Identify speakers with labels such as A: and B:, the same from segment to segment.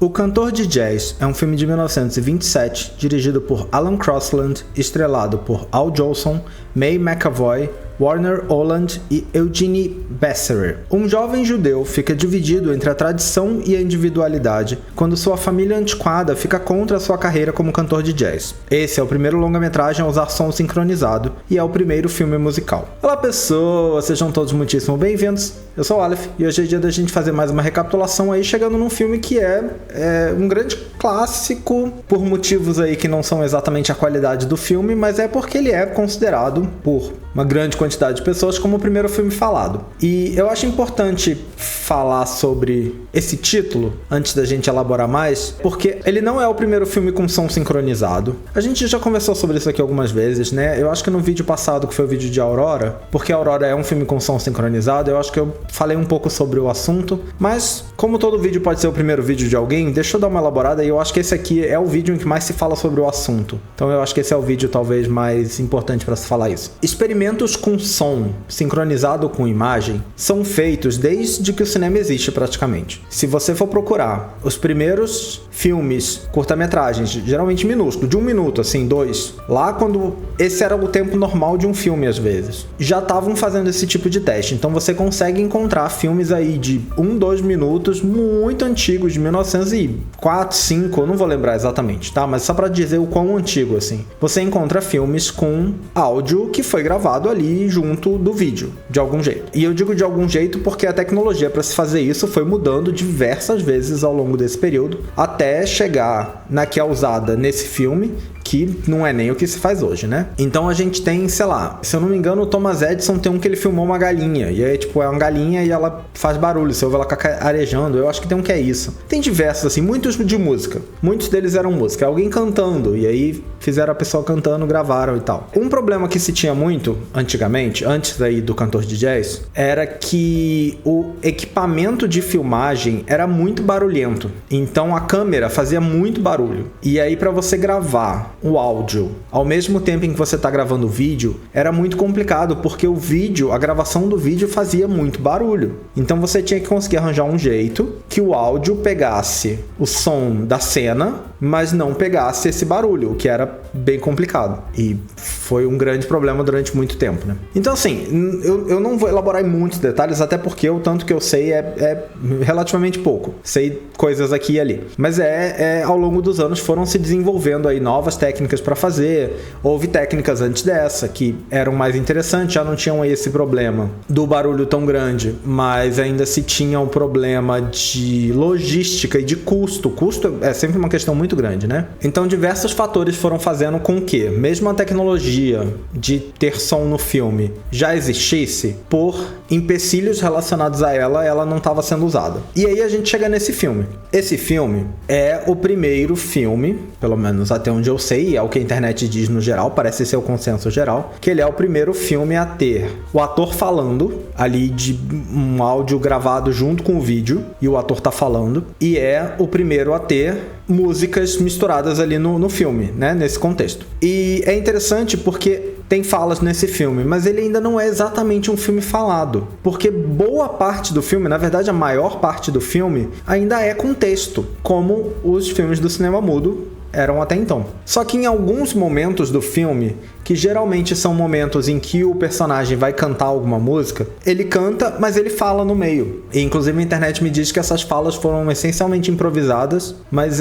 A: O Cantor de Jazz é um filme de 1927, dirigido por Alan Crosland, estrelado por Al Jolson, May McAvoy, Warner Oland e Eugenie Besserer. Um jovem judeu fica dividido entre a tradição e a individualidade quando sua família antiquada fica contra sua carreira como cantor de jazz. Esse é o primeiro longa-metragem a usar som sincronizado e é o primeiro filme musical. Olá pessoas, sejam todos muitíssimo bem-vindos. Eu sou o Aleph e hoje é dia da gente fazer mais uma recapitulação aí, chegando num filme que é um grande clássico, por motivos aí que não são exatamente a qualidade do filme, mas é porque ele é considerado por uma grande quantidade de pessoas como o primeiro filme falado. E eu acho importante falar sobre esse título, antes da gente elaborar mais, porque ele não é o primeiro filme com som sincronizado. A gente já conversou sobre isso aqui algumas vezes, né? Eu acho que no vídeo passado, que foi o vídeo de Aurora, porque Aurora é um filme com som sincronizado, eu acho que eu falei um pouco sobre o assunto, mas como todo vídeo pode ser o primeiro vídeo de alguém, deixa eu dar uma elaborada e eu acho que esse aqui é o vídeo em que mais se fala sobre o assunto. Então eu acho que esse é o vídeo talvez mais importante para se falar isso. Experimentos com som sincronizado com imagem são feitos desde que o cinema existe praticamente. Se você for procurar os primeiros filmes, curta-metragens, geralmente minúsculos, de 1 minuto, assim, 2, lá quando esse era o tempo normal de um filme às vezes, já estavam fazendo esse tipo de teste. Então você consegue encontrar filmes aí de 1, 2 minutos muito antigos, de 1904, 5, eu não vou lembrar exatamente, tá? Mas só pra dizer o quão antigo, assim. Você encontra filmes com áudio que foi gravado ali junto do vídeo, de algum jeito. E eu digo de algum jeito porque a tecnologia para se fazer isso foi mudando diversas vezes ao longo desse período, até chegar na que é usada nesse filme, que não é nem o que se faz hoje, né? Então a gente tem, sei lá, se eu não me engano, o Thomas Edison tem um que ele filmou uma galinha, e aí, tipo, é uma galinha e ela faz barulho, você ouve ela cacarejando, eu acho que tem um que é isso. Tem diversos, assim, muitos de música. Muitos deles eram música, alguém cantando, e aí fizeram a pessoa cantando, gravaram e tal. Um problema que se tinha muito antigamente, antes aí do Cantor de Jazz, era que o equipamento de filmagem era muito barulhento. Então a câmera fazia muito barulho. E aí para você gravar o áudio ao mesmo tempo em que você está gravando o vídeo, era muito complicado, porque o vídeo, a gravação do vídeo fazia muito barulho. Então você tinha que conseguir arranjar um jeito que o áudio pegasse o som da cena, mas não pegasse esse barulho, o que era bem complicado. E foi um grande problema durante muito tempo, né? Então assim, eu não vou elaborar em muitos detalhes, até porque o tanto que eu sei é relativamente pouco. Sei coisas aqui e ali. Mas ao longo dos anos foram se desenvolvendo aí novas técnicas para fazer. Houve técnicas antes dessa que eram mais interessantes, já não tinham esse problema do barulho tão grande, mas ainda se tinha um problema de logística e de custo. Custo é sempre uma questão muito grande, né? Então diversos fatores foram fazendo com que, mesmo a tecnologia de ter som no filme já existisse, por empecilhos relacionados a ela não estava sendo usada. E aí a gente chega nesse filme. Esse filme é o primeiro filme, pelo menos até onde eu sei, é o que a internet diz no geral, parece ser o consenso geral, que ele é o primeiro filme a ter o ator falando, ali de um áudio gravado junto com o vídeo, e o ator tá falando, e é o primeiro a ter músicas misturadas ali no filme, né, nesse contexto. E é interessante porque tem falas nesse filme, mas ele ainda não é exatamente um filme falado, porque boa parte do filme, na verdade a maior parte do filme, ainda é com texto, como os filmes do cinema mudo eram até então. Só que em alguns momentos do filme, que geralmente são momentos em que o personagem vai cantar alguma música, ele canta, mas ele fala no meio. E, inclusive a internet me diz que essas falas foram essencialmente improvisadas, mas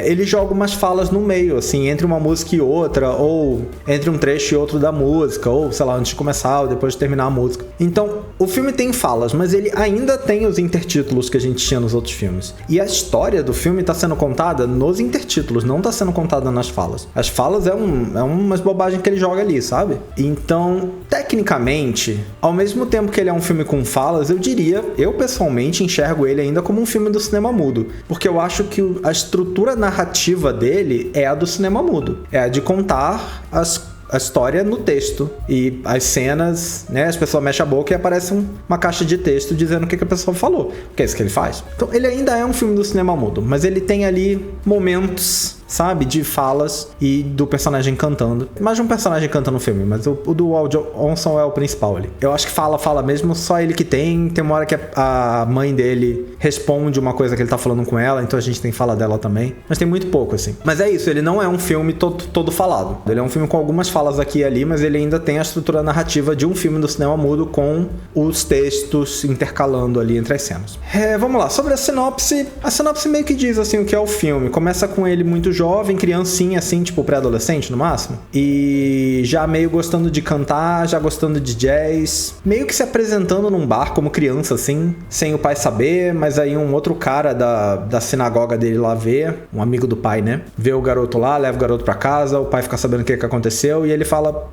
A: ele joga umas falas no meio, assim, entre uma música e outra, ou entre um trecho e outro da música, ou, sei lá, antes de começar ou depois de terminar a música. Então, o filme tem falas, mas ele ainda tem os intertítulos que a gente tinha nos outros filmes. E a história do filme está sendo contada nos intertítulos, não está sendo contada nas falas. As falas é umas bobagens que ele joga ali, sabe? Então, tecnicamente, ao mesmo tempo que ele é um filme com falas, eu pessoalmente enxergo ele ainda como um filme do cinema mudo, porque eu acho que a estrutura narrativa dele é a do cinema mudo, é a de contar a história no texto e as cenas, né, as pessoas mexem a boca e aparece uma caixa de texto dizendo o que a pessoa falou, que é isso que ele faz. Então ele ainda é um filme do cinema mudo, mas ele tem ali momentos sabe? De falas e do personagem cantando. Mais de um personagem canta no filme, mas o do Al Jolson é o principal ali. Eu acho que fala mesmo, só ele que tem. Tem uma hora que a mãe dele responde uma coisa que ele tá falando com ela, então a gente tem fala dela também. Mas tem muito pouco, assim. Mas é isso, ele não é um filme todo falado. Ele é um filme com algumas falas aqui e ali, mas ele ainda tem a estrutura narrativa de um filme do cinema mudo com os textos intercalando ali entre as cenas. Vamos lá, sobre a sinopse meio que diz, assim, o que é o filme. Começa com ele muito jovem, criancinha, assim, tipo pré-adolescente no máximo, e já meio gostando de cantar, já gostando de jazz, meio que se apresentando num bar como criança, assim, sem o pai saber, mas aí um outro cara da sinagoga dele lá vê, um amigo do pai, né? Vê o garoto lá, leva o garoto pra casa, o pai fica sabendo o que aconteceu, e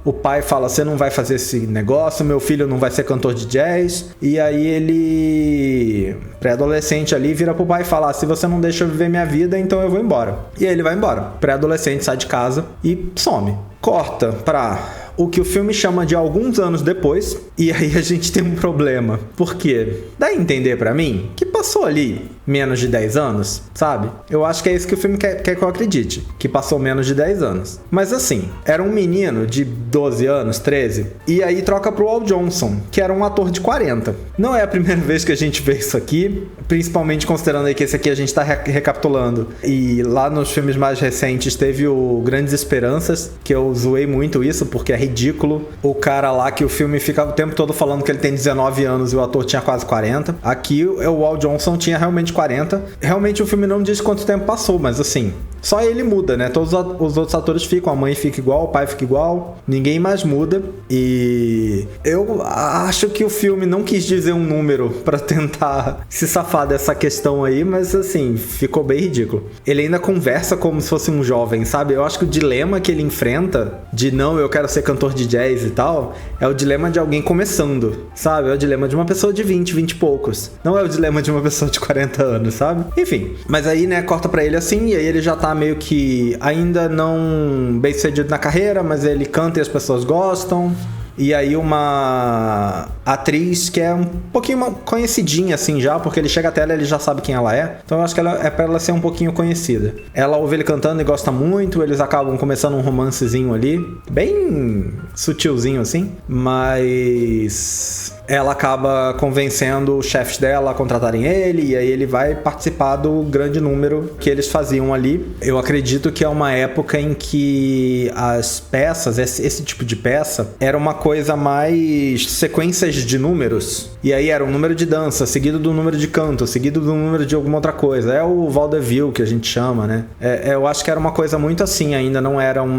A: o pai fala, você não vai fazer esse negócio, meu filho não vai ser cantor de jazz, e aí ele, pré-adolescente ali, vira pro pai e fala, se você não deixa eu viver minha vida, então eu vou embora. E aí ele vai embora. Pré-adolescente sai de casa e some. Corta pra o que o filme chama de alguns anos depois, e aí a gente tem um problema. Por quê? Dá a entender pra mim que passou ali menos de 10 anos, sabe? Eu acho que é isso que o filme quer que eu acredite, que passou menos de 10 anos. Mas assim, era um menino de 12 anos, 13, e aí troca pro Al Jolson, que era um ator de 40. Não é a primeira vez que a gente vê isso aqui, principalmente considerando aí que esse aqui a gente tá recapitulando. E lá nos filmes mais recentes teve o Grandes Esperanças, que eu zoei muito isso, porque é ridículo. O cara lá que o filme fica o tempo todo falando que ele tem 19 anos e o ator tinha quase 40. Aqui o Al Jolson tinha realmente 40. Realmente o filme não diz quanto tempo passou, mas assim, só ele muda, né? Todos os outros atores ficam, a mãe fica igual, o pai fica igual, ninguém mais muda. E eu acho que o filme não quis dizer um número pra tentar se safar dessa questão aí, mas assim, ficou bem ridículo. Ele ainda conversa como se fosse um jovem, sabe? Eu acho que o dilema que ele enfrenta de não, eu quero ser cantor de jazz e tal, é o dilema de alguém começando, sabe? É o dilema de uma pessoa de 20 e poucos. Não é o dilema de uma pessoa de 40 anos, sabe? Enfim, mas aí, né, corta pra ele assim, e aí ele já tá meio que ainda não bem sucedido na carreira, mas ele canta e as pessoas gostam. E aí uma atriz que é um pouquinho conhecidinha assim já, porque ele chega até ela e ele já sabe quem ela é. Então eu acho que ela é pra ela ser um pouquinho conhecida. Ela ouve ele cantando e gosta muito, eles acabam começando um romancezinho ali, bem sutilzinho assim, mas ela acaba convencendo os chefes dela a contratarem ele, e aí ele vai participar do grande número que eles faziam ali. Eu acredito que é uma época em que as peças, esse tipo de peça, era uma coisa mais sequências de números, e aí era um número de dança, seguido do número de canto, seguido do número de alguma outra coisa. É o vaudeville que a gente chama, né? Eu acho que era uma coisa muito assim, ainda não eram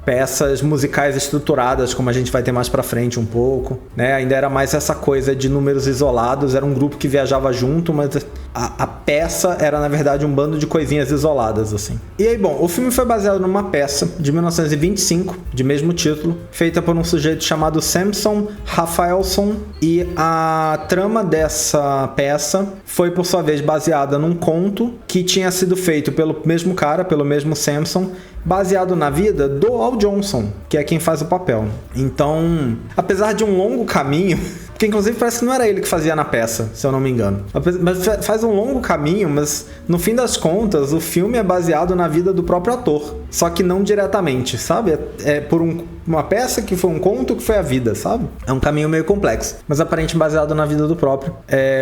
A: peças musicais estruturadas, como a gente vai ter mais pra frente um pouco, né? Ainda era mais essa coisa de números isolados, era um grupo que viajava junto, mas a peça era, na verdade, um bando de coisinhas isoladas, assim. E aí, bom, o filme foi baseado numa peça de 1925, de mesmo título, feita por um sujeito chamado Samson Raphaelson, e a trama dessa peça foi, por sua vez, baseada num conto que tinha sido feito pelo mesmo cara, pelo mesmo Samson, baseado na vida do Al Jolson, que é quem faz o papel. Então, apesar de um longo caminho, porque inclusive parece que não era ele que fazia na peça, se eu não me engano, mas faz um longo caminho, mas no fim das contas o filme é baseado na vida do próprio ator, só que não diretamente, sabe? É por uma peça que foi um conto que foi a vida, sabe? É um caminho meio complexo, mas aparentemente baseado na vida do próprio.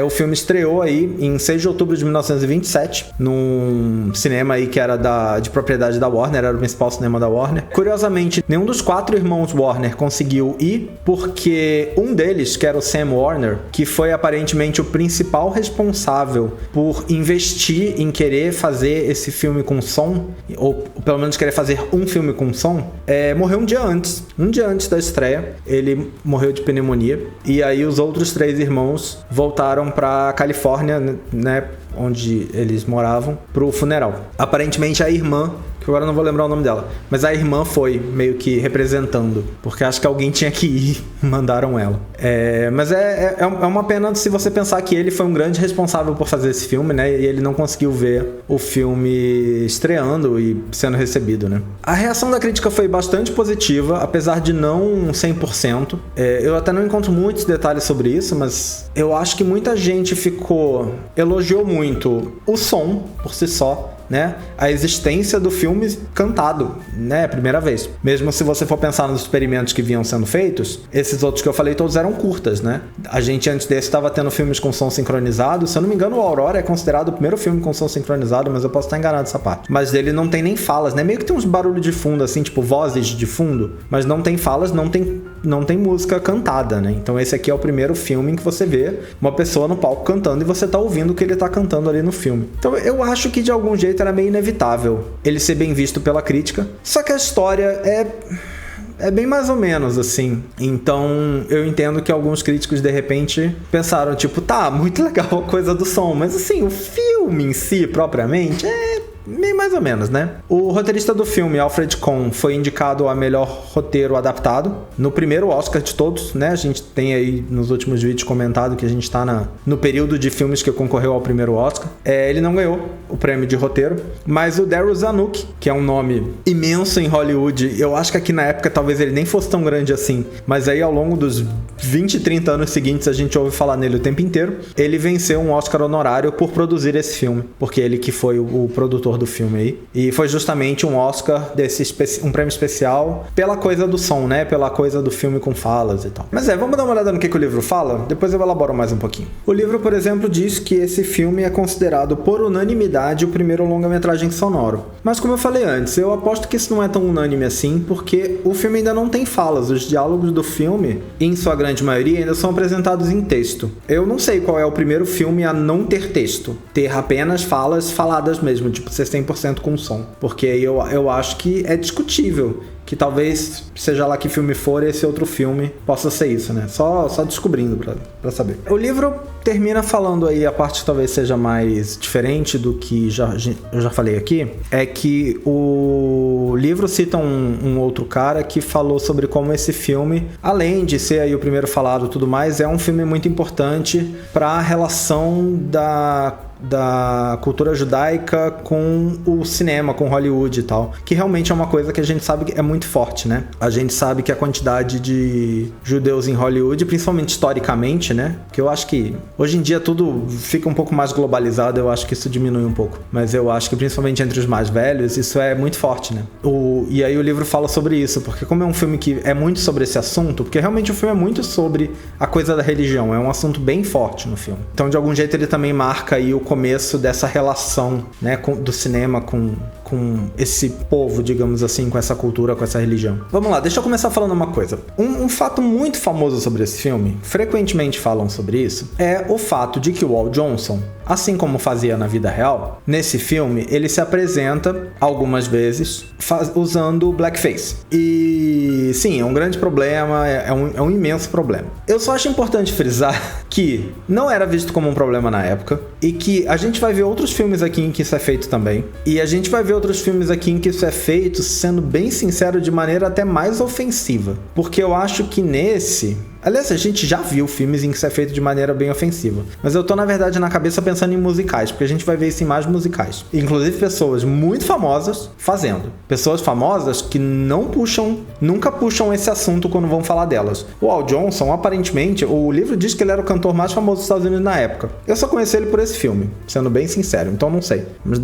A: O filme estreou aí em 6 de outubro de 1927, num cinema aí que era de propriedade da Warner, era o principal cinema da Warner. Curiosamente, nenhum dos 4 irmãos Warner conseguiu ir, porque um deles, que era o Sam Warner, que foi aparentemente o principal responsável por investir em querer fazer esse filme com som, ou pelo menos querer fazer um filme com som, morreu um dia antes da estreia. Ele morreu de pneumonia, e aí os outros 3 irmãos voltaram pra Califórnia, né, onde eles moravam, pro funeral. Aparentemente a irmã, que agora eu não vou lembrar o nome dela, mas a irmã foi meio que representando, porque acho que alguém tinha que ir, mandaram ela. Mas é uma pena se você pensar que ele foi um grande responsável por fazer esse filme, né, e ele não conseguiu ver o filme estreando e sendo recebido, né. A reação da crítica foi bastante positiva, apesar de não 100%. Eu até não encontro muitos detalhes sobre isso, mas eu acho que muita gente elogiou muito o som por si só, né, a existência do filme cantado, né, a primeira vez. Mesmo se você for pensar nos experimentos que vinham sendo feitos, esses outros que eu falei todos eram curtas, né? A gente antes desse estava tendo filmes com som sincronizado. Se eu não me engano, o Aurora é considerado o primeiro filme com som sincronizado, mas eu posso estar enganado nessa parte. Mas dele não tem nem falas, né? Meio que tem uns barulhos de fundo, assim, tipo vozes de fundo, mas não tem falas, não tem música cantada, né? Então esse aqui é o primeiro filme em que você vê uma pessoa no palco cantando e você tá ouvindo o que ele tá cantando ali no filme. Então eu acho que de algum jeito era meio inevitável ele ser bem visto pela crítica. Só que a história é bem mais ou menos, assim. Então, eu entendo que alguns críticos, de repente, pensaram, tipo, tá, muito legal a coisa do som, mas, assim, o filme em si, propriamente, meio mais ou menos, né? O roteirista do filme, Alfred Kohn, foi indicado a melhor roteiro adaptado no primeiro Oscar de todos, né? A gente tem aí nos últimos vídeos comentado que a gente tá no período de filmes que concorreu ao primeiro Oscar. Ele não ganhou o prêmio de roteiro, mas o Darryl Zanuck, que é um nome imenso em Hollywood, eu acho que aqui na época talvez ele nem fosse tão grande assim, mas aí ao longo dos 20, 30 anos seguintes a gente ouve falar nele o tempo inteiro. Ele venceu um Oscar honorário por produzir esse filme, porque ele que foi o produtor do filme aí, e foi justamente um Oscar um prêmio especial pela coisa do som, né, pela coisa do filme com falas e tal. Mas vamos dar uma olhada no que o livro fala, depois eu elaboro mais um pouquinho. O livro, por exemplo, diz que esse filme é considerado por unanimidade o primeiro longa-metragem sonoro, mas como eu falei antes, eu aposto que isso não é tão unânime assim, porque o filme ainda não tem falas. Os diálogos do filme, em sua grande maioria, ainda são apresentados em texto. Eu não sei qual é o primeiro filme a não ter texto, ter apenas falas faladas mesmo, tipo 100% com som, porque eu acho que é discutível que talvez, seja lá que filme for, esse outro filme possa ser isso, né? Só descobrindo pra saber. O livro termina falando aí, a parte que talvez seja mais diferente do que eu já falei aqui, é que o livro cita um outro cara que falou sobre como esse filme, além de ser aí o primeiro falado e tudo mais, é um filme muito importante para a relação da cultura judaica com o cinema, com Hollywood e tal, que realmente é uma coisa que a gente sabe que é muito forte, né? A gente sabe que a quantidade de judeus em Hollywood, principalmente historicamente, né? Que eu acho que hoje em dia tudo fica um pouco mais globalizado, eu acho que isso diminui um pouco, mas eu acho que principalmente entre os mais velhos, isso é muito forte, né? E aí o livro fala sobre isso, porque como é um filme que é muito sobre esse assunto, porque realmente o filme é muito sobre a coisa da religião, é um assunto bem forte no filme. Então, de algum jeito, ele também marca aí o começo dessa relação, né, do cinema com esse povo, digamos assim, com essa cultura, com essa religião. Vamos lá, deixa eu começar falando uma coisa. Um fato muito famoso sobre esse filme, frequentemente falam sobre isso, é o fato de que o Al Johnson, assim como fazia na vida real, nesse filme ele se apresenta algumas vezes usando blackface. E sim, é um grande problema, é um imenso problema. Eu só acho importante frisar que não era visto como um problema na época e que a gente vai ver outros filmes aqui em que isso é feito também. E a gente vai ver outros filmes aqui em que isso é feito, sendo bem sincero, de maneira até mais ofensiva. Porque eu acho que nesse... Aliás, a gente já viu filmes em que isso é feito de maneira bem ofensiva. Mas eu tô, na verdade, na cabeça pensando em musicais, porque a gente vai ver isso em mais musicais. Inclusive pessoas muito famosas fazendo. Pessoas famosas que nunca puxam esse assunto quando vão falar delas. O Al Johnson, aparentemente, o livro diz que ele era o cantor mais famoso dos Estados Unidos na época. Eu só conheci ele por esse filme, sendo bem sincero, então não sei. Mas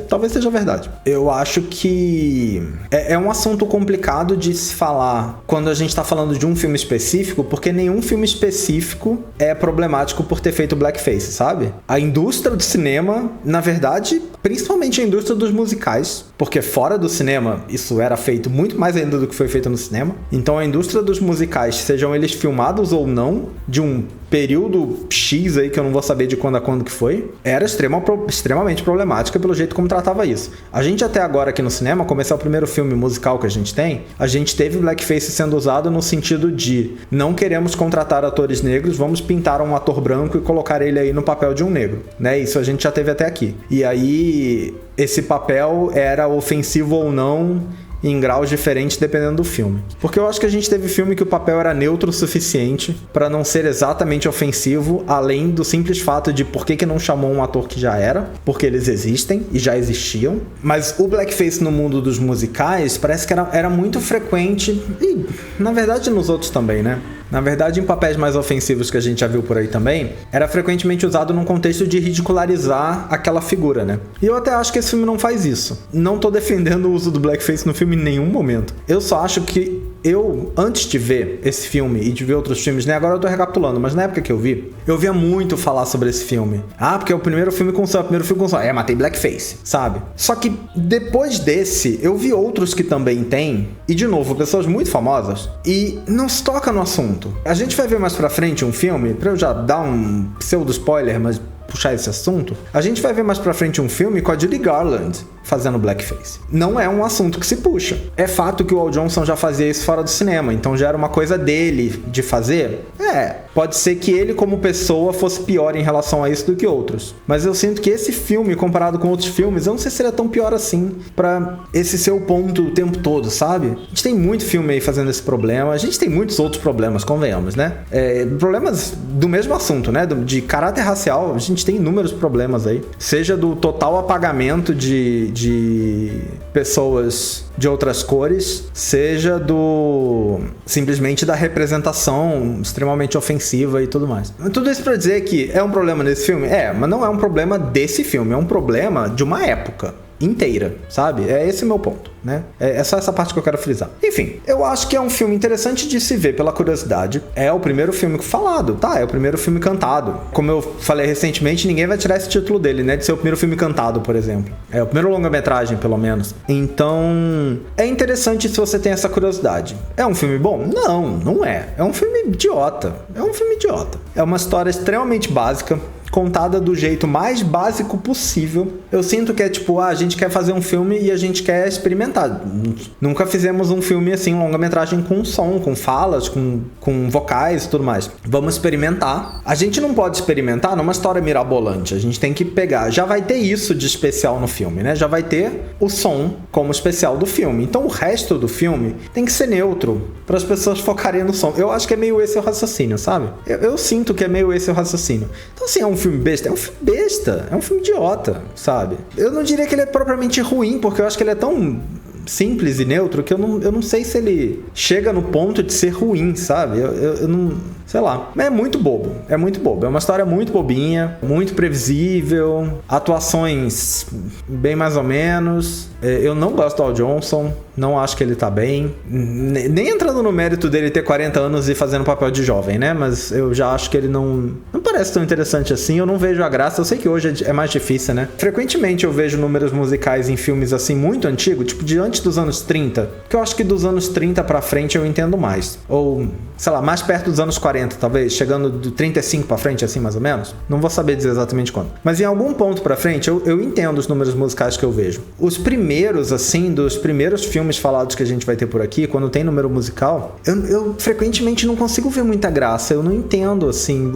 A: talvez seja verdade. Eu acho que é um assunto complicado de se falar quando a gente tá falando de um filme específico, porque nenhum filme específico é problemático por ter feito blackface, sabe? A indústria do cinema, na verdade, principalmente a indústria dos musicais, porque fora do cinema isso era feito muito mais ainda do que foi feito no cinema. Então a indústria dos musicais, sejam eles filmados ou não, de um período X aí, que eu não vou saber de quando a quando que foi, era extremamente problemática pelo jeito como tratava isso. A gente até agora aqui no cinema, começar o primeiro filme musical que a gente teve blackface sendo usado no sentido de não queremos contratar atores negros, vamos pintar um ator branco e colocar ele aí no papel de um negro, né? Isso a gente já teve até aqui. E aí, esse papel era ofensivo ou não em graus diferentes dependendo do filme. Porque eu acho que a gente teve filme que o papel era neutro o suficiente para não ser exatamente ofensivo, além do simples fato de por que não chamou um ator que já era, porque eles existem e já existiam. Mas o blackface no mundo dos musicais parece que era muito frequente, e na verdade nos outros também, né? Na verdade, em papéis mais ofensivos que a gente já viu por aí também, era frequentemente usado num contexto de ridicularizar aquela figura, né? E eu até acho que esse filme não faz isso. Não tô defendendo o uso do blackface no filme em nenhum momento. Eu só acho que antes de ver esse filme e de ver outros filmes, né? Agora eu tô recapitulando, mas na época que eu via muito falar sobre esse filme. Ah, porque é o primeiro filme com som, mas tem blackface, sabe? Só que depois desse, eu vi outros que também tem, e de novo, pessoas muito famosas, e não se toca no assunto. A gente vai ver mais pra frente um filme, pra eu já dar um pseudo-spoiler, mas puxar esse assunto, a gente vai ver mais pra frente um filme com a Judy Garland fazendo blackface. Não é um assunto que se puxa. É fato que o Al Johnson já fazia isso fora do cinema, então já era uma coisa dele de fazer. Pode ser que ele como pessoa fosse pior em relação a isso do que outros. Mas eu sinto que esse filme, comparado com outros filmes, eu não sei se ele é tão pior assim pra esse ser o ponto o tempo todo, sabe? A gente tem muito filme aí fazendo esse problema, a gente tem muitos outros problemas, convenhamos, né? Problemas do mesmo assunto, né? De caráter racial, a gente tem inúmeros problemas aí. Seja do total apagamento de pessoas de outras cores, seja simplesmente da representação extremamente ofensiva e tudo mais. Tudo isso pra dizer que é um problema desse filme? Mas não é um problema desse filme, é um problema de uma época inteira, sabe? Esse o meu ponto, né? É só essa parte que eu quero frisar. Enfim, eu acho que é um filme interessante de se ver pela curiosidade. É o primeiro filme falado, tá? É o primeiro filme cantado. Como eu falei recentemente, ninguém vai tirar esse título dele, né? De ser o primeiro filme cantado, por exemplo. É o primeiro longa-metragem, pelo menos. Então, é interessante se você tem essa curiosidade. É um filme bom? Não, não é. É um filme idiota. É uma história extremamente básica, contada do jeito mais básico possível. Eu sinto que é tipo, a gente quer fazer um filme e a gente quer experimentar. Nunca fizemos um filme assim, longa-metragem com som, com falas, com vocais e tudo mais. Vamos experimentar. A gente não pode experimentar numa história mirabolante. A gente tem que pegar. Já vai ter isso de especial no filme, né? Já vai ter o som como especial do filme. Então o resto do filme tem que ser neutro para as pessoas focarem no som. Eu acho que é meio esse o raciocínio, sabe? Eu sinto que é meio esse o raciocínio. Então assim, é um filme besta? É um filme besta. É um filme idiota, sabe? Eu não diria que ele é propriamente ruim, porque eu acho que ele é tão simples e neutro que eu não sei se ele chega no ponto de ser ruim, sabe? Eu não... Sei lá. Mas é muito bobo. É uma história muito bobinha, muito previsível, atuações bem mais ou menos. Eu não gosto do Al Johnson, não acho que ele tá bem. Nem entrando no mérito dele ter 40 anos e fazendo papel de jovem, né? Mas eu já acho que ele não parece tão interessante assim. Eu não vejo a graça. Eu sei que hoje é mais difícil, né? Frequentemente eu vejo números musicais em filmes assim muito antigos, tipo de antes dos anos 30, que eu acho que dos anos 30 pra frente eu entendo mais. Ou, sei lá, mais perto dos anos 40, talvez, chegando do 35 pra frente, assim, mais ou menos. Não vou saber dizer exatamente quando. Mas em algum ponto pra frente, eu entendo os números musicais que eu vejo. Os primeiros, assim, dos primeiros filmes falados que a gente vai ter por aqui, quando tem número musical, eu frequentemente não consigo ver muita graça. Eu não entendo, assim,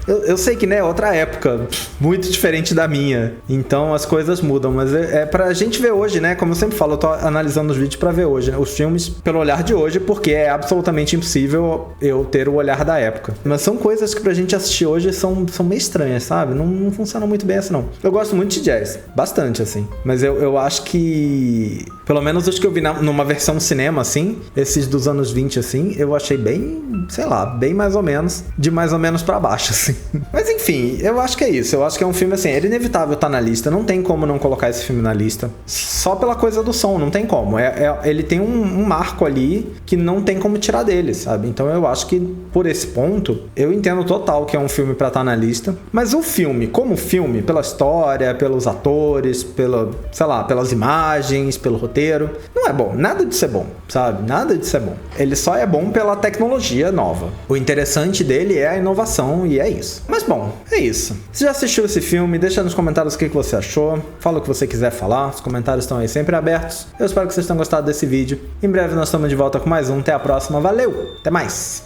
A: eu sei que, né, outra época, muito diferente da minha, então as coisas mudam, mas é pra gente ver hoje, né, como eu sempre falo, eu tô analisando os vídeos pra ver hoje, né, os filmes pelo olhar de hoje, porque é absolutamente impossível eu ter o olhar da época. Mas são coisas que pra gente assistir hoje são meio estranhas, sabe? Não funcionam muito bem assim, não. Eu gosto muito de jazz, bastante, assim, mas eu acho que, pelo menos os que eu vi numa versão cinema, assim, esses dos anos 20, assim, eu achei bem, sei lá, bem mais ou menos, de mais ou menos pra baixo, assim. Mas enfim, eu acho que é isso. Eu acho que é um filme assim, era inevitável estar na lista. Não tem como não colocar esse filme na lista. Só pela coisa do som, não tem como. Ele tem um marco ali que não tem como tirar dele, sabe? Então eu acho que por esse ponto, eu entendo total que é um filme pra estar na lista. Mas o filme, como filme, pela história, pelos atores, pelas imagens, pelo roteiro, não é bom. Nada disso é bom, sabe? Nada disso é bom. Ele só é bom pela tecnologia nova. O interessante dele é a inovação e é isso. Mas bom, é isso. Se já assistiu esse filme, deixa nos comentários o que você achou. Fala o que você quiser falar. Os comentários estão aí sempre abertos. Eu espero que vocês tenham gostado desse vídeo. Em breve nós estamos de volta com mais um. Até a próxima. Valeu! Até mais!